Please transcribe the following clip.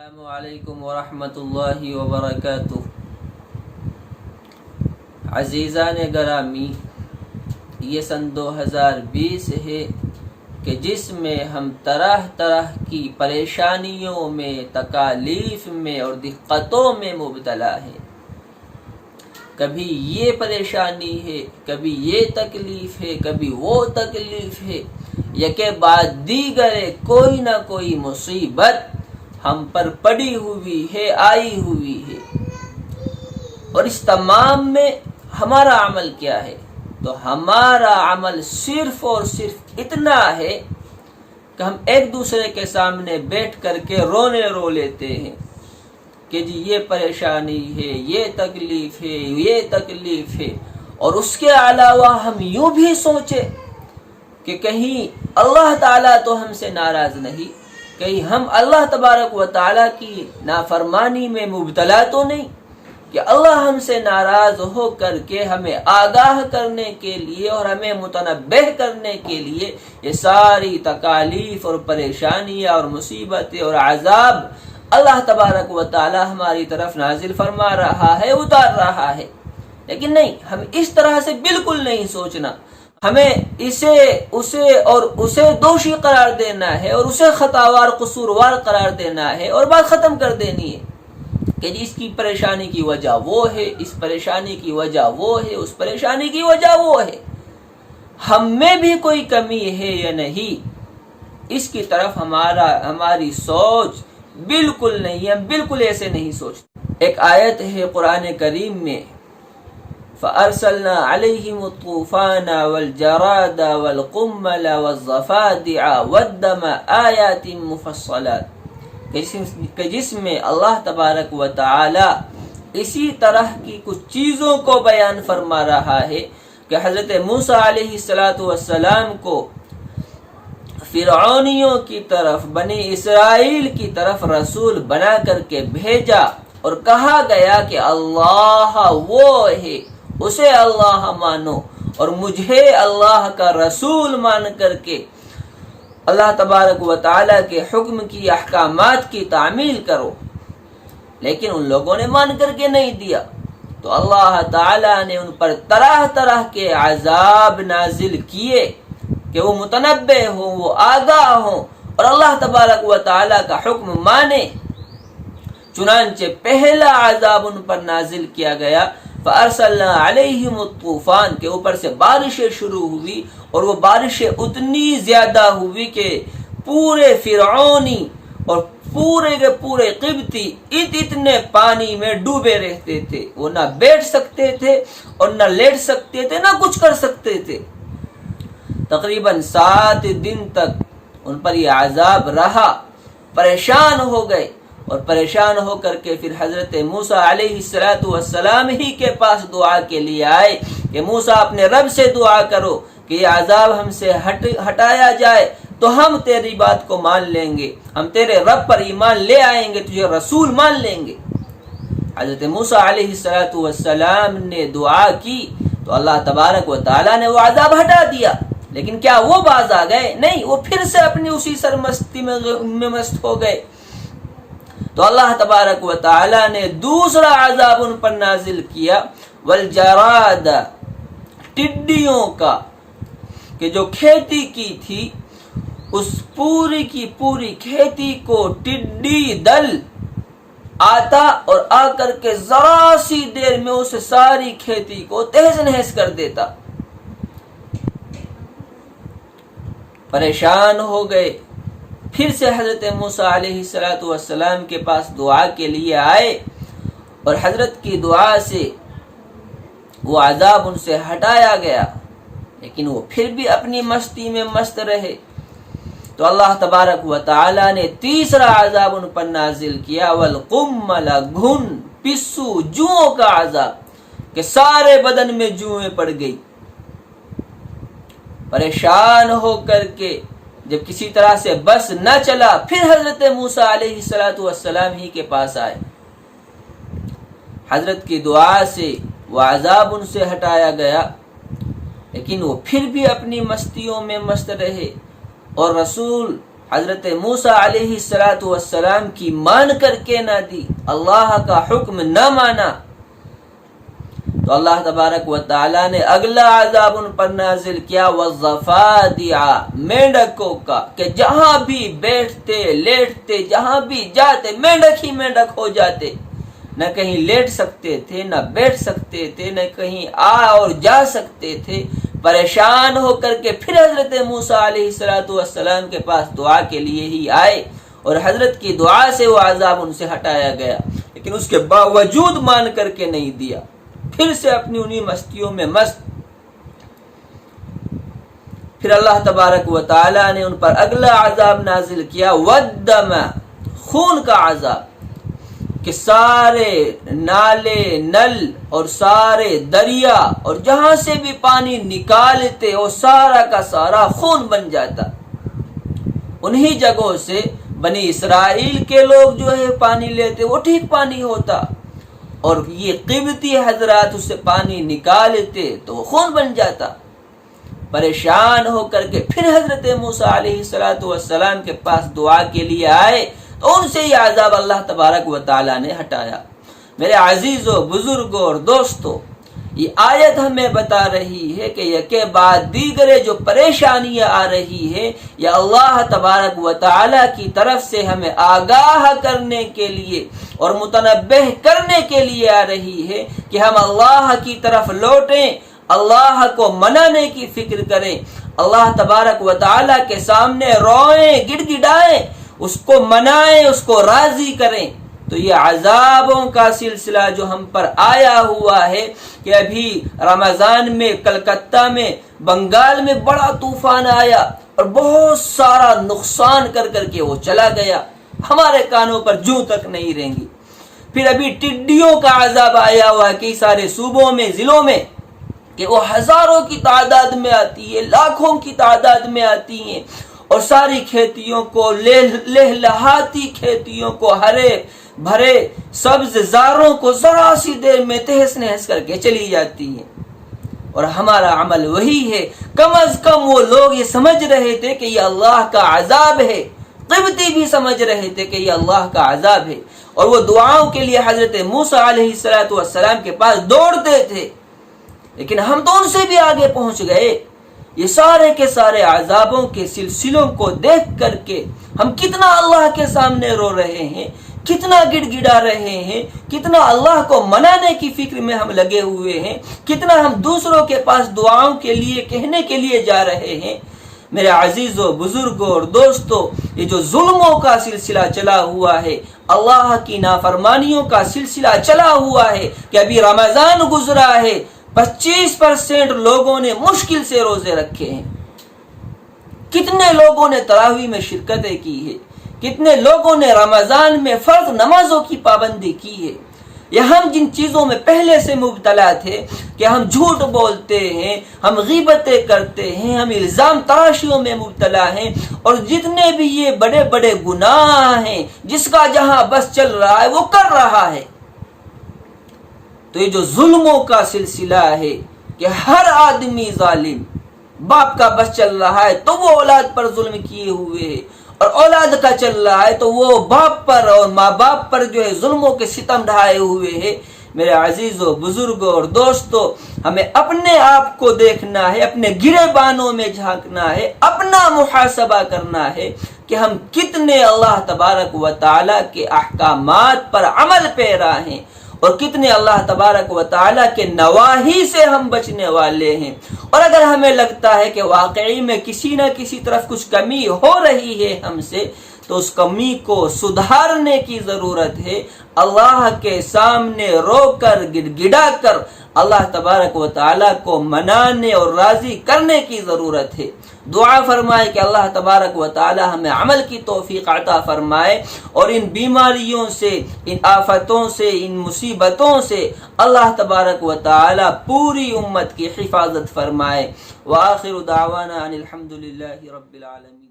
السلام علیکم ورحمۃ اللہ وبرکاتہ۔ عزیزان گرامی، یہ سن 2020 ہے کہ جس میں ہم طرح طرح کی پریشانیوں میں، تکالیف میں اور دقتوں میں مبتلا ہیں۔ کبھی یہ پریشانی ہے، کبھی یہ تکلیف ہے، کبھی وہ تکلیف ہے، یکے بعد دیگر کوئی نہ کوئی مصیبت ہم پر پڑی ہوئی ہے، آئی ہوئی ہے۔ اور اس تمام میں ہمارا عمل کیا ہے؟ تو ہمارا عمل صرف اور صرف اتنا ہے کہ ہم ایک دوسرے کے سامنے بیٹھ کر کے رو لیتے ہیں کہ جی یہ پریشانی ہے، یہ تکلیف ہے، یہ تکلیف ہے۔ اور اس کے علاوہ ہم یوں بھی سوچے کہ کہیں اللہ تعالیٰ تو ہم سے ناراض نہیں، کہیں ہم اللہ تبارک و تعالیٰ کی نافرمانی میں مبتلا تو نہیں، کہ اللہ ہم سے ناراض ہو کر کے ہمیں آگاہ کرنے کے لیے اور ہمیں متنبہ کرنے کے لیے یہ ساری تکالیف اور پریشانیاں اور مصیبتیں اور عذاب اللہ تبارک و تعالیٰ ہماری طرف نازل فرما رہا ہے، اتار رہا ہے۔ لیکن نہیں، ہم اس طرح سے بالکل نہیں سوچنا۔ ہمیں اسے دوشی قرار دینا ہے اور اسے خطاوار قصوروار قرار دینا ہے اور بات ختم کر دینی ہے کہ جی اس کی پریشانی کی وجہ وہ ہے، اس پریشانی کی وجہ وہ ہے، اس پریشانی کی وجہ وہ ہے۔ ہم میں بھی کوئی کمی ہے یا نہیں، اس کی طرف ہماری سوچ بالکل نہیں، ہم بالکل ایسے نہیں سوچتے۔ ایک آیت ہے قرآن کریم میں، فَأَرْسَلْنَا عَلَيْهِمُ الطُّوفَانَ وَالْجَرَادَ وَالْقُمَّلَ وَالضَّفَادِعَ وَالدَّمَ آيَاتٍ مُفَصَّلَاتٍ، کہ جس میں اللہ تبارک و تعالی اسی طرح کی کچھ چیزوں کو بیان فرما رہا ہے کہ حضرت موسیٰ علیہ السلام کو فرعونیوں کی طرف، بنی اسرائیل کی طرف رسول بنا کر کے بھیجا اور کہا گیا کہ اللہ وہ ہے، اسے اللہ مانو اور مجھے اللہ کا رسول مان کر کے اللہ تبارک و تعالیٰ کے حکم کی، احکامات کی تعمیل کرو۔ لیکن ان لوگوں نے مان کر کے نہیں دیا، تو اللہ تعالیٰ نے ان پر طرح طرح کے عذاب نازل کیے کہ وہ متنبہ ہوں، وہ آگاہ ہوں اور اللہ تبارک و تعالیٰ کا حکم مانے۔ چنانچہ پہلا عذاب ان پر نازل کیا گیا، فَأَرْسَلْنَا عَلَيْهِمُ الطُّوفَانَ، کے اوپر سے بارشیں شروع ہوئی اور وہ بارشیں اتنی زیادہ ہوئی کہ پورے فرعونی اور پورے کے پورے قبطی اتنے پانی میں ڈوبے رہتے تھے، وہ نہ بیٹھ سکتے تھے اور نہ لیٹ سکتے تھے، نہ کچھ کر سکتے تھے۔ تقریباً 7 دن تک ان پر یہ عذاب رہا، پریشان ہو گئے اور پریشان ہو کر کے پھر حضرت موسیٰ علیہ السلام ہی کے پاس دعا کے لیے آئے کہ موسیٰ اپنے رب سے دعا کرو کہ یہ عذاب ہم سے ہٹایا جائے تو ہم تیری بات کو مان لیں گے، ہم تیرے رب پر ایمان لے آئیں گے، تجھے رسول مان لیں گے۔ حضرت موسیٰ علیہ السلام نے دعا کی تو اللہ تبارک و تعالیٰ نے وہ عذاب ہٹا دیا۔ لیکن کیا وہ باز آ گئے؟ نہیں، وہ پھر سے اپنی اسی سرمستی میں مست ہو گئے۔ تو اللہ تبارک و تعالیٰ نے دوسرا عذاب ان پر نازل کیا، والجراد، ٹڈیوں کا، کہ جو کھیتی کی تھی اس پوری کی پوری کھیتی کو ٹڈی دل آتا اور آ کر کے ذرا سی دیر میں اس ساری کھیتی کو تہس نہس کر دیتا۔ پریشان ہو گئے، پھر سے حضرت موسیٰ علیہ السلام کے پاس دعا کے لیے آئے اور حضرت کی دعا سے وہ عذاب ان سے ہٹایا گیا، لیکن وہ پھر بھی اپنی مستی میں مست رہے۔ تو اللہ تبارک و تعالی نے تیسرا عذاب ان پر نازل کیا، والقمل، گھن، پسو، جوؤں کا عذاب، کہ سارے بدن میں جوئیں پڑ گئی۔ پریشان ہو کر کے جب کسی طرح سے بس نہ چلا، پھر حضرت موسیٰ علیہ السلام ہی کے پاس آئے۔ حضرت کی دعا سے وہ عذاب ان سے ہٹایا گیا، لیکن وہ پھر بھی اپنی مستیوں میں مست رہے اور رسول حضرت موسیٰ علیہ السلام کی مان کر کے نہ دی، اللہ کا حکم نہ مانا، تو اللہ تبارک و تعالی نے اگلا عذاب ان پر نازل کیا، والضفادع، مینڈکوں کا، کہ جہاں بھی بیٹھتے لیٹتے جہاں بھی جاتے مینڈک ہی مینڈک ہو جاتے، نہ کہیں لیٹ سکتے تھے، نہ بیٹھ سکتے تھے، نہ کہیں آ اور جا سکتے تھے۔ پریشان ہو کر کے پھر حضرت موسیٰ علیہ السلام کے پاس دعا کے لیے ہی آئے، اور حضرت کی دعا سے وہ عذاب ان سے ہٹایا گیا، لیکن اس کے باوجود مان کر کے نہیں دیا، پھر سے اپنی انہی مستیوں میں مست۔ پھر اللہ تبارک و تعالی نے ان پر اگلا عذاب نازل کیا، والدم، خون کا عذاب، کہ سارے نالے نل اور سارے دریا اور جہاں سے بھی پانی نکالتے وہ سارا کا سارا خون بن جاتا۔ انہی جگہوں سے بنی اسرائیل کے لوگ جو ہے پانی لیتے وہ ٹھیک پانی ہوتا، اور یہ قبطی حضرات اس سے پانی نکالتے تو وہ خون بن جاتا۔ پریشان ہو کر کے پھر حضرت موسیٰ علیہ السلام کے پاس دعا کے لیے آئے، تو ان سے یہ عذاب اللہ تبارک و تعالی نے ہٹایا۔ میرے عزیزوں، بزرگوں اور دوستوں، یہ آیت ہمیں بتا رہی ہے کہ یکے بعد دیگرے جو پریشانیاں آ رہی ہے، یہ اللہ تبارک و تعالی کی طرف سے ہمیں آگاہ کرنے کے لیے اور متنبہ کرنے کے لیے آ رہی ہے کہ ہم اللہ کی طرف لوٹیں، اللہ کو منانے کی فکر کریں، اللہ تبارک و تعالی کے سامنے روئیں، گڑ گڑائیں، اس کو منائیں، اس کو راضی کریں۔ تو یہ عذابوں کا سلسلہ جو ہم پر آیا ہوا ہے کہ ابھی رمضان میں کلکتہ میں بنگال میں بڑا طوفان آیا اور بہت سارا نقصان کر کے وہ چلا گیا، ہمارے کانوں پر جوں تک نہیں رہیں گی۔ پھر ابھی ٹڈیوں کا عذاب آیا ہوا ہے کئی سارے صوبوں میں، ضلعوں میں، کہ وہ ہزاروں کی تعداد میں آتی ہے، لاکھوں کی تعداد میں آتی ہیں، اور ساری کھیتیوں کو لہلہاتی کھیتیوں کو، ہرے بھرے سبز زاروں کو ذرا سی دیر میں تہس نہس کر کے چلی جاتی ہیں۔ اور ہمارا عمل وہی ہے۔ کم از کم وہ لوگ یہ سمجھ رہے تھے کہ یہ اللہ کا عذاب ہے، قبطی بھی سمجھ رہے تھے کہ یہ اللہ کا عذاب ہے، اور وہ دعاؤں کے لیے حضرت موسیٰ علیہ السلام کے پاس دوڑتے تھے، لیکن ہم تو ان سے بھی آگے پہنچ گئے۔ یہ سارے کے سارے عذابوں کے سلسلوں کو دیکھ کر کے ہم کتنا اللہ کے سامنے رو رہے ہیں، کتنا گڑ گڑا رہے ہیں، کتنا اللہ کو منانے کی فکر میں ہم لگے ہوئے ہیں، کتنا ہم دوسروں کے پاس دعاؤں کے لیے کہنے کے لیے جا رہے ہیں۔ میرے عزیزوں، بزرگوں اور دوستوں، یہ جو ظلموں کا سلسلہ چلا ہوا ہے، اللہ کی نافرمانیوں کا سلسلہ چلا ہوا ہے، کہ ابھی رمضان گزرا ہے، 25% لوگوں نے مشکل سے روزے رکھے ہیں، کتنے لوگوں نے تراویح میں شرکتیں کی ہے، کتنے لوگوں نے رمضان میں فرض نمازوں کی پابندی کی ہے۔ یہ ہم جن چیزوں میں پہلے سے مبتلا تھے کہ ہم جھوٹ بولتے ہیں، ہم غیبتیں کرتے ہیں، ہم الزام تراشیوں میں مبتلا ہیں، اور جتنے بھی یہ بڑے بڑے گناہ ہیں، جس کا جہاں بس چل رہا ہے وہ کر رہا ہے۔ تو یہ جو ظلموں کا سلسلہ ہے کہ ہر آدمی ظالم، باپ کا بس چل رہا ہے تو وہ اولاد پر ظلم کیے ہوئے ہے، اور اولاد کا چل رہا ہے تو وہ باپ پر اور ماں باپ پر جو ہے ظلموں کے ستم ڈھائے ہوئے ہے۔ میرے عزیزوں، بزرگوں اور دوستوں، ہمیں اپنے آپ کو دیکھنا ہے، اپنے گرے بانوں میں جھانکنا ہے، اپنا محاسبہ کرنا ہے کہ ہم کتنے اللہ تبارک و تعالی کے احکامات پر عمل پیرا ہیں، اور کتنے اللہ تبارک و تعالی کے نواہی سے ہم بچنے والے ہیں۔ اور اگر ہمیں لگتا ہے کہ واقعی میں کسی نہ کسی طرف کچھ کمی ہو رہی ہے ہم سے، تو اس کمی کو سدھارنے کی ضرورت ہے۔ اللہ کے سامنے رو کر، گڑ گڑا کر اللہ تبارک و تعالی کو منانے اور راضی کرنے کی ضرورت ہے۔ دعا فرمائے کہ اللہ تبارک و تعالی ہمیں عمل کی توفیق عطا فرمائے، اور ان بیماریوں سے، ان آفتوں سے، ان مصیبتوں سے اللہ تبارک و تعالی پوری امت کی حفاظت فرمائے۔ وآخر دعوانا ان الحمد للہ رب العالمین۔